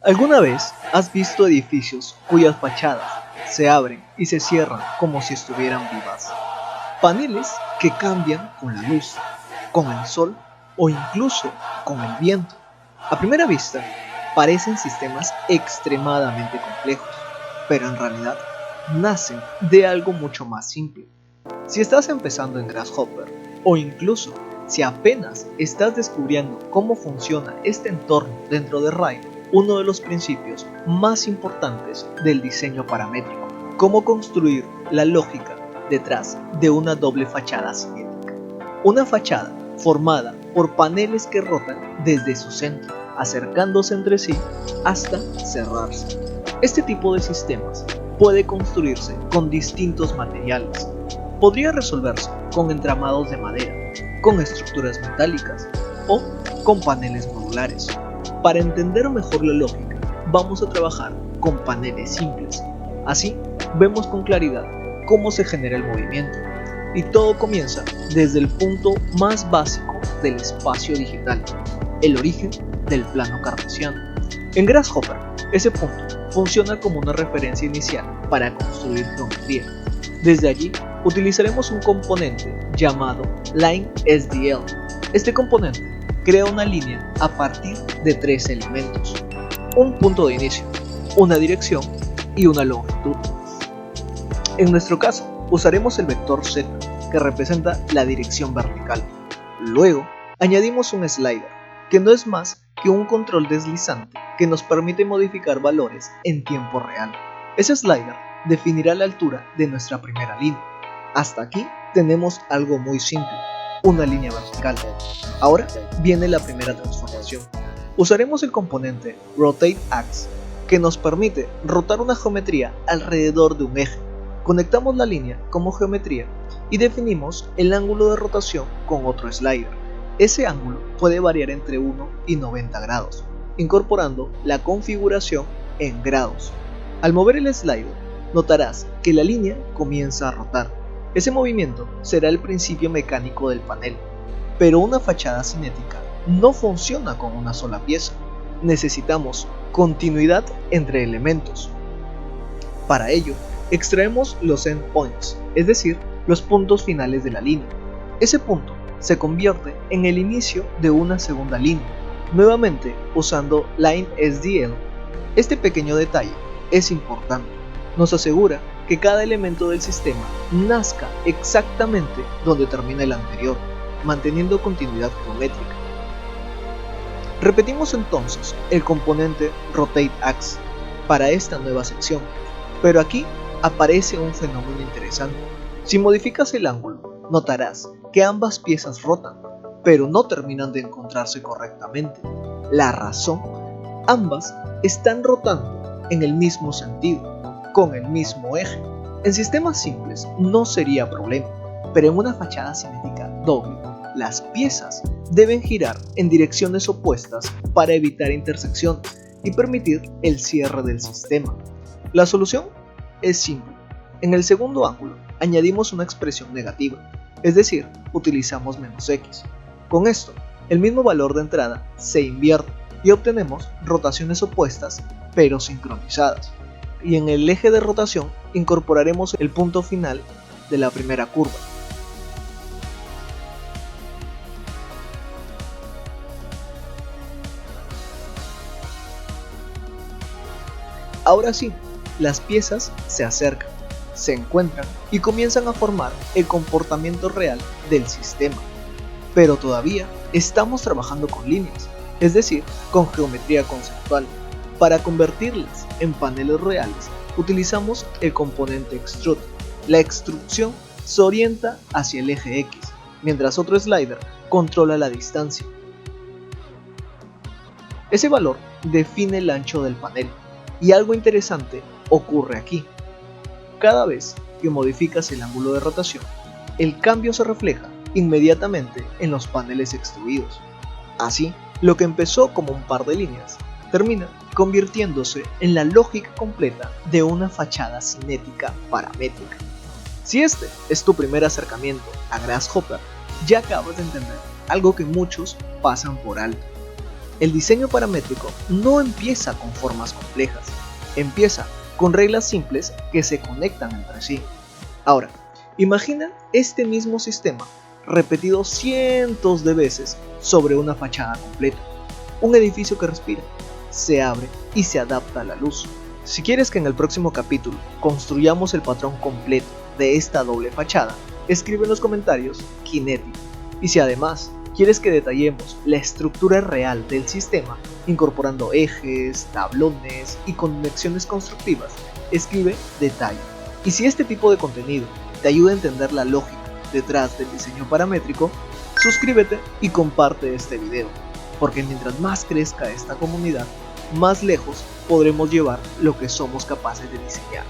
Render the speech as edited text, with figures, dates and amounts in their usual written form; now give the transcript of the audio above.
¿Alguna vez has visto edificios cuyas fachadas se abren y se cierran como si estuvieran vivas? Paneles que cambian con la luz, con el sol o incluso con el viento. A primera vista, parecen sistemas extremadamente complejos, pero en realidad nacen de algo mucho más simple. Si estás empezando en Grasshopper o incluso si apenas estás descubriendo cómo funciona este entorno dentro de Rhino, uno de los principios más importantes del diseño paramétrico, cómo construir la lógica detrás de una doble fachada cinética. Una fachada formada por paneles que rotan desde su centro, acercándose entre sí hasta cerrarse. Este tipo de sistemas puede construirse con distintos materiales. Podría resolverse con entramados de madera, con estructuras metálicas o con paneles modulares. Para entender mejor la lógica, vamos a trabajar con paneles simples. Así, vemos con claridad cómo se genera el movimiento. Y todo comienza desde el punto más básico del espacio digital, el origen del plano cartesiano. En Grasshopper, ese punto funciona como una referencia inicial para construir geometría. Desde allí, utilizaremos un componente llamado LineSDL. Este componente crea una línea a partir de tres elementos: un punto de inicio, una dirección y una longitud. En nuestro caso, usaremos el vector Z, que representa la dirección vertical. Luego, añadimos un slider, que no es más que un control deslizante que nos permite modificar valores en tiempo real. Ese slider definirá la altura de nuestra primera línea. Hasta aquí tenemos algo muy simple, una línea vertical. Ahora viene la primera transformación. Usaremos el componente RotateAx, que nos permite rotar una geometría alrededor de un eje. Conectamos la línea como geometría y definimos el ángulo de rotación con otro slider. Ese ángulo puede variar entre 1 y 90 grados, incorporando la configuración en grados. Al mover el slider, notarás que la línea comienza a rotar. Ese movimiento será el principio mecánico del panel, pero una fachada cinética no funciona con una sola pieza. Necesitamos continuidad entre elementos. Para ello, extraemos los endpoints, es decir, los puntos finales de la línea. Ese punto se convierte en el inicio de una segunda línea, nuevamente usando LineSDL. Este pequeño detalle es importante. Nos asegura que cada elemento del sistema nazca exactamente donde termina el anterior, manteniendo continuidad geométrica. Repetimos entonces el componente RotateAx para esta nueva sección, pero aquí aparece un fenómeno interesante. Si modificas el ángulo, notarás que ambas piezas rotan, pero no terminan de encontrarse correctamente. La razón: ambas están rotando en el mismo sentido, con el mismo eje. En sistemas simples no sería problema, pero en una fachada cinética doble, las piezas deben girar en direcciones opuestas para evitar intersecciones y permitir el cierre del sistema. La solución es simple. En el segundo ángulo añadimos una expresión negativa, es decir, utilizamos "-x". Con esto, el mismo valor de entrada se invierte y obtenemos rotaciones opuestas pero sincronizadas. Y en el eje de rotación incorporaremos el punto final de la primera curva. Ahora sí, las piezas se acercan, se encuentran y comienzan a formar el comportamiento real del sistema. Pero todavía estamos trabajando con líneas, es decir, con geometría conceptual. Para convertirlas en paneles reales, utilizamos el componente Extrude. La extrusión se orienta hacia el eje X, mientras otro slider controla la distancia. Ese valor define el ancho del panel, y algo interesante ocurre aquí. Cada vez que modificas el ángulo de rotación, el cambio se refleja inmediatamente en los paneles extruidos. Así, lo que empezó como un par de líneas termina convirtiéndose en la lógica completa de una fachada cinética paramétrica. Si este es tu primer acercamiento a Grasshopper, ya acabas de entender algo que muchos pasan por alto. El diseño paramétrico no empieza con formas complejas, empieza con reglas simples que se conectan entre sí. Ahora, imagina este mismo sistema repetido cientos de veces sobre una fachada completa, un edificio que respira, se abre y se adapta a la luz. Si quieres que en el próximo capítulo construyamos el patrón completo de esta doble fachada, escribe en los comentarios Kinetic. Y si además quieres que detallemos la estructura real del sistema, incorporando ejes, tablones y conexiones constructivas, escribe Detalle. Y si este tipo de contenido te ayuda a entender la lógica detrás del diseño paramétrico, suscríbete y comparte este video, porque mientras más crezca esta comunidad, más lejos podremos llevar lo que somos capaces de diseñar.